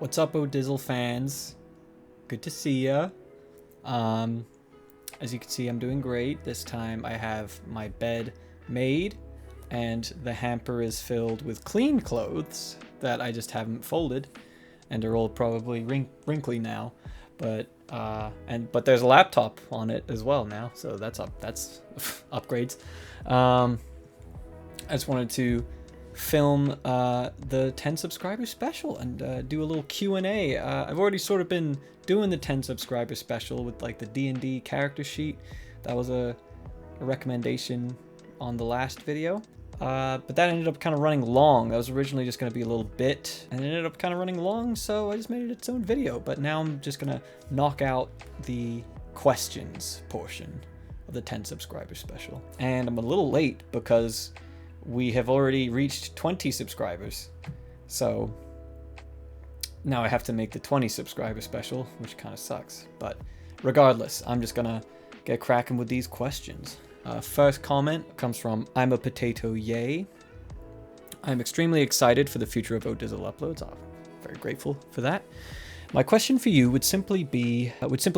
What's up, Odizzle fans? Good to see ya. As you can see, I'm doing great. This time I have my bed made, and the hamper is filled with clean clothes that I just haven't folded, and are all probably wrinkly now. But there's a laptop on it as well now, so that's upgrades. I just wanted to film the 10 subscriber special and do a little Q&A. I've already sort of been doing the 10 subscriber special with like the D&D character sheet. That was a recommendation on the last video. But that ended up kind of running long. That was originally just going to be a little bit, and it ended up kind of running long, so I just made it its own video. But now I'm just going to knock out the questions portion of the 10 subscriber special. And I'm a little late because we have already reached 20 subscribers. So now I have to make the 20 subscriber special, which kind of sucks. But regardless, I'm just going to get cracking with these questions. First comment comes from I'm a Potato Yay. I'm extremely excited for the future of Odizzle uploads. I'm very grateful for that. My question for you would simply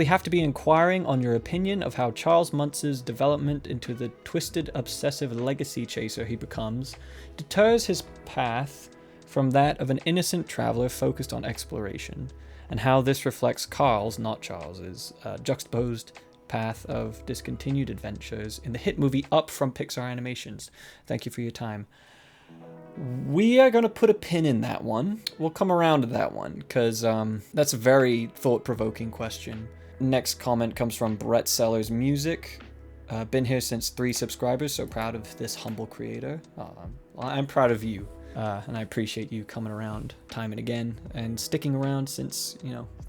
have to be inquiring on your opinion of how Charles Muntz's development into the twisted, obsessive legacy chaser he becomes deters his path from that of an innocent traveler focused on exploration, and how this reflects Carl's, not Charles's, juxtaposed path of discontinued adventures in the hit movie Up from Pixar Animations. Thank you for your time. We are going to put a pin in that one. We'll come around to that one, because that's a very thought-provoking question. Next comment comes from Brett Sellers Music. Been here since 3 subscribers, so proud of this humble creator. I'm proud of you, and I appreciate you coming around time and again, and sticking around since,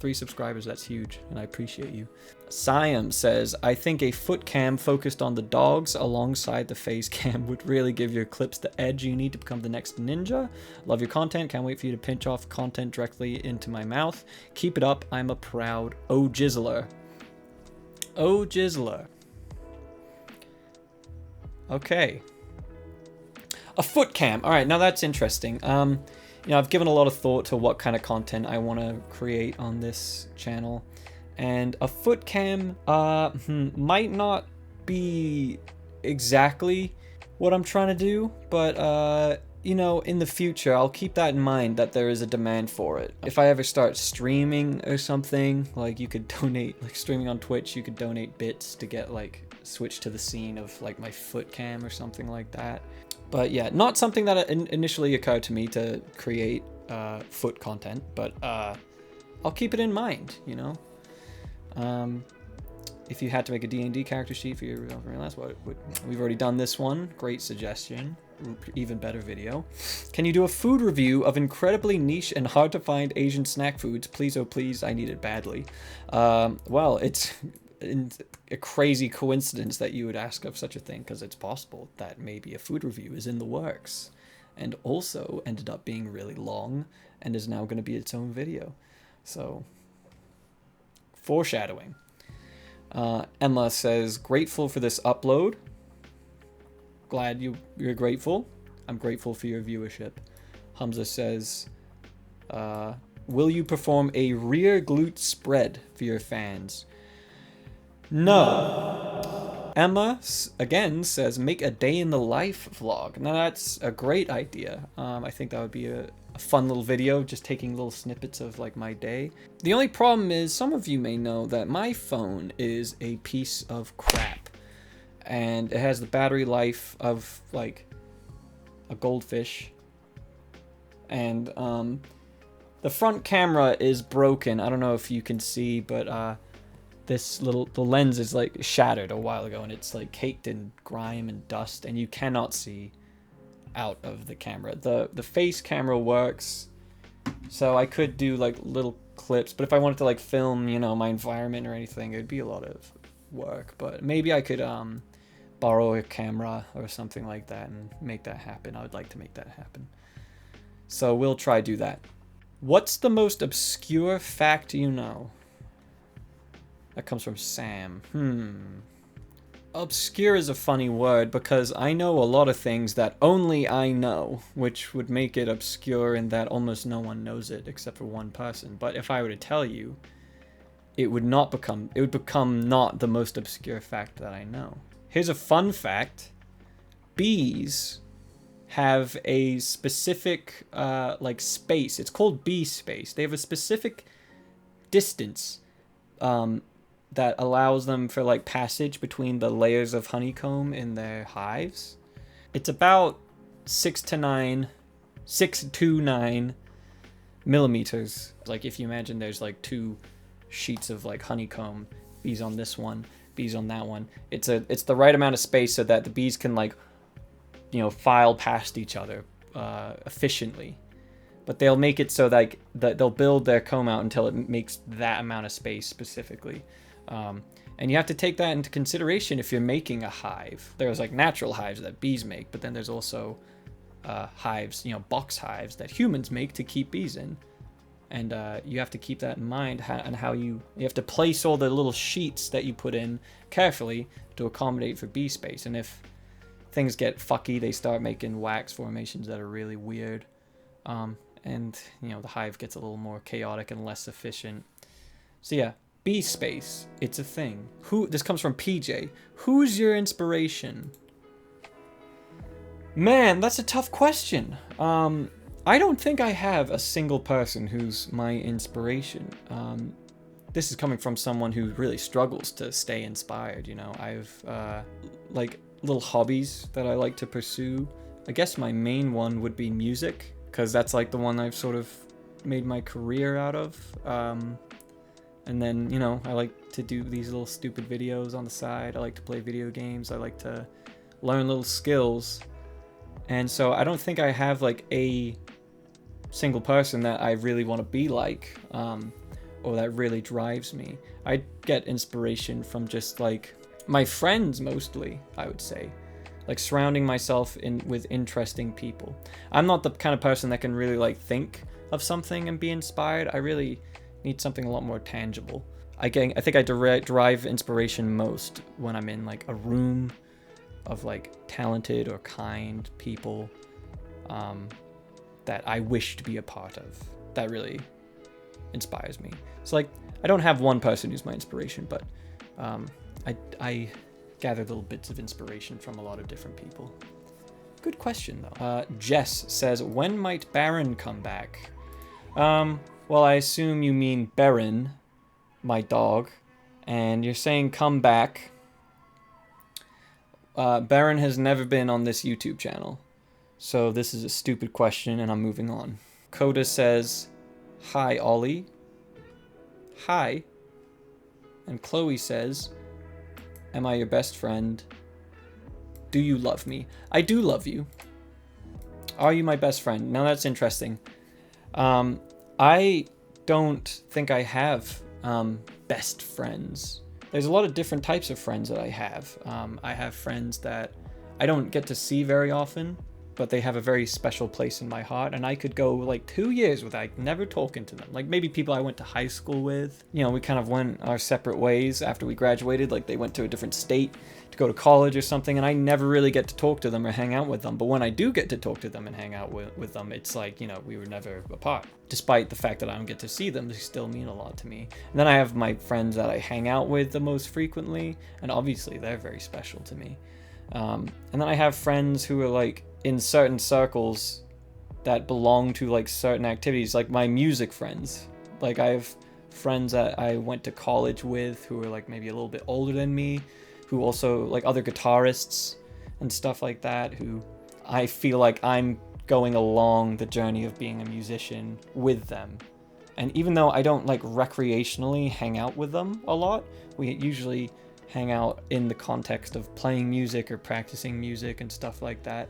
3 subscribers. That's huge, and I appreciate you. Siam says, I think a foot cam focused on the dogs alongside the face cam would really give your clips the edge you need to become the next ninja. Love your content. Can't wait for you to pinch off content directly into my mouth. Keep it up. I'm a proud Ojizzler. Ojizzler. Okay. A foot cam. All right, now that's interesting. I've given a lot of thought to what kind of content I want to create on this channel. And a foot cam might not be exactly what I'm trying to do, but in the future, I'll keep that in mind, that there is a demand for it. If I ever start streaming or something, like you could donate, like streaming on Twitch, you could donate bits to get like switch to the scene of like my foot cam or something like that. But yeah, not something that initially occurred to me to create foot content, but I'll keep it in mind, If you had to make a D&D character sheet for your last, we've already done this one. Great suggestion. Even better video. Can you do a food review of incredibly niche and hard to find Asian snack foods? Please, oh please, I need it badly. Well, it's a crazy coincidence that you would ask of such a thing, because it's possible that maybe a food review is in the works and also ended up being really long and is now going to be its own video. So, foreshadowing. Emma says, grateful for this upload. Glad you're grateful. I'm grateful for your viewership. Hamza says, will you perform a rear glute spread for your fans? No. Emma, again, says, make a day in the life vlog. Now, that's a great idea. I think that would be a fun little video, just taking little snippets of like my day. The only problem is, some of you may know that my phone is a piece of crap. And it has the battery life of like a goldfish. And the front camera is broken. I don't know if you can see, but the lens is like shattered a while ago, and it's like caked in grime and dust, and you cannot see out of the camera. The face camera works, so I could do like little clips, but if I wanted to like film, my environment or anything, it would be a lot of work. But maybe I could borrow a camera or something like that and make that happen. I would like to make that happen. So we'll try do that. What's the most obscure fact you know? That comes from Sam. Obscure is a funny word because I know a lot of things that only I know, which would make it obscure in that almost no one knows it except for one person. But if I were to tell you, it would become not the most obscure fact that I know. Here's a fun fact. Bees have a specific like space. It's called bee space. They have a specific distance that allows them for like passage between the layers of honeycomb in their hives. It's about 6 to 9 millimeters. Like if you imagine there's like 2 sheets of like honeycomb, bees on this one, bees on that one. It's the right amount of space so that the bees can like, you know, file past each other efficiently. But they'll make it so that they'll build their comb out until it makes that amount of space specifically. And you have to take that into consideration if you're making a hive. There's like natural hives that bees make, but then there's also hives, you know, box hives that humans make to keep bees in. And you have to keep that in mind, and how you have to place all the little sheets that you put in carefully to accommodate for bee space. And if things get fucky, they start making wax formations that are really weird. And, you know, the hive gets a little more chaotic and less efficient. So yeah, bee space, it's a thing. This comes from PJ. Who's your inspiration? Man, that's a tough question. I don't think I have a single person who's my inspiration. This is coming from someone who really struggles to stay inspired, you know. I've, like, little hobbies that I like to pursue. I guess my main one would be music, because that's, like, the one I've sort of made my career out of. And then, you know, I like to do these little stupid videos on the side. I like to play video games. I like to learn little skills. And so I don't think I have, like, a single person that I really want to be like, or that really drives me. I get inspiration from just, like, my friends mostly, I would say. Like, surrounding myself with interesting people. I'm not the kind of person that can really, like, think of something and be inspired. I really need something a lot more tangible. I think I derive inspiration most when I'm in, like, a room of, like, talented or kind people that I wish to be a part of. That really inspires me. So, like, I don't have one person who's my inspiration, but I gather little bits of inspiration from a lot of different people. Good question, though. Jess says, when might Baron come back? Well, I assume you mean Baron, my dog, and you're saying come back. Baron has never been on this YouTube channel, so this is a stupid question, and I'm moving on. Coda says, hi, Ollie. Hi. And Chloe says, am I your best friend? Do you love me? I do love you. Are you my best friend? Now that's interesting. I don't think I have best friends. There's a lot of different types of friends that I have. I have friends that I don't get to see very often, but they have a very special place in my heart, and I could go like 2 years without never talking to them. Like maybe people I went to high school with, you know, we kind of went our separate ways after we graduated, like they went to a different state to go to college or something, and I never really get to talk to them or hang out with them. But when I do get to talk to them and hang out with them, it's like, you know, we were never apart. Despite the fact that I don't get to see them, they still mean a lot to me. And then I have my friends that I hang out with the most frequently, and obviously they're very special to me. And then I have friends who are like in certain circles that belong to like certain activities, like my music friends. Like I have friends that I went to college with who are like maybe a little bit older than me, who also like other guitarists and stuff like that, who I feel like I'm going along the journey of being a musician with them. And even though I don't like recreationally hang out with them a lot, we usually hang out in the context of playing music or practicing music and stuff like that.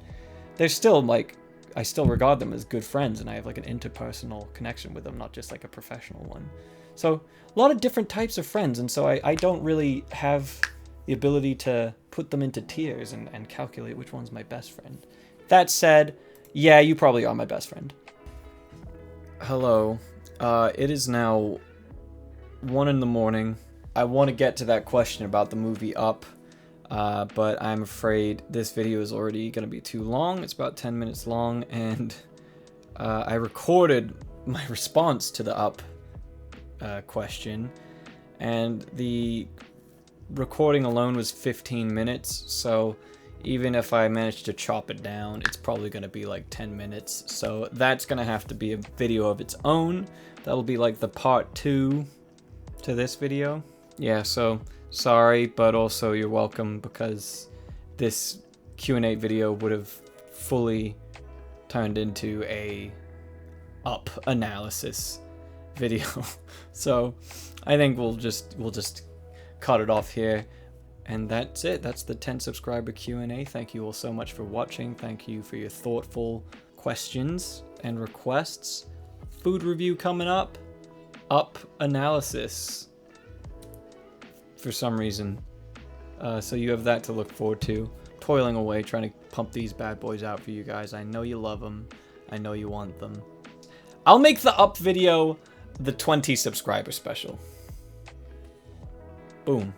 They're still like, I still regard them as good friends, and I have like an interpersonal connection with them, not just like a professional one. So a lot of different types of friends, and so I don't really have the ability to put them into tiers and calculate which one's my best friend. That said, yeah, you probably are my best friend. Hello. It is now 1 a.m. I want to get to that question about the movie Up, But I'm afraid this video is already going to be too long. It's about 10 minutes long, and I recorded my response to the up question, and the recording alone was 15 minutes, so even if I managed to chop it down, it's probably going to be like 10 minutes, so that's going to have to be a video of its own. That'll be like the part 2 to this video. Yeah, so sorry, but also you're welcome, because this Q&A video would have fully turned into a up analysis video. So I think we'll just cut it off here, and that's it. That's the 10 subscriber Q&A. Thank you all so much for watching. Thank you for your thoughtful questions and requests. Food review coming up. Up analysis for some reason. So you have that to look forward to. Toiling away trying to pump these bad boys out for you guys. I know you love them. I know you want them. I'll make the up video the 20 subscriber special. Boom.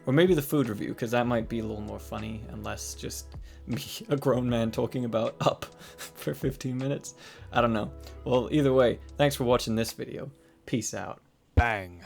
Or maybe the food review, because that might be a little more funny and less just me, a grown man, talking about up for 15 minutes. I don't know. Well, either way, thanks for watching this video. Peace out. Bang.